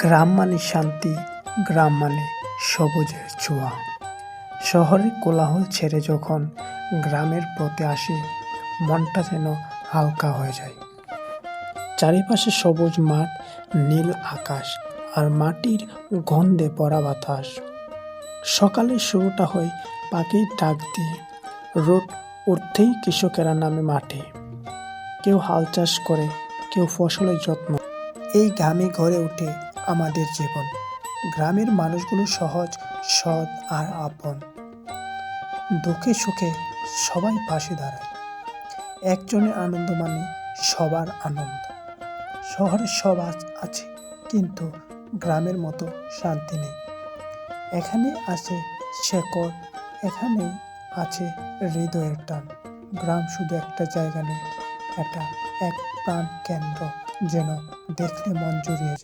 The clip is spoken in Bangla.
গ্রাম মানে শান্তি, গ্রাম মানে সবুজের ছোঁয়া। শহরের কোলাহল ছেড়ে যখন গ্রামের পথে আসি, মনটা যেন হালকা হয়ে যায়। চারিপাশে সবুজ মাঠ, নীল আকাশ আর মাটির গন্ধে ভরা বাতাস। সকালের শুরুটা হয় পাখির ডাক দিয়ে। রোদ উঠতেই কৃষকেরা নামে মাঠে। কেউ হাল চাষ করে, কেউ ফসলের যত্ন। এই গ্রামে গড়ে ওঠে আমাদের জীবন। গ্রামের মানুষগুলো সহজ, সৎ আর আপন। দুঃখে সুখে সবাই পাশে দাঁড়ায়। একজনের আনন্দ মানে সবার আনন্দ। শহরে সব আছে, কিন্তু গ্রামের মতো শান্তি নেই। এখানে আছে শেকড়, এখানেই আছে হৃদয়ের টান। গ্রাম শুধু একটা জায়গা নেই, এটা এক প্রাণ কেন্দ্র, যেন দেখলে মন জুড়িয়ে যায়।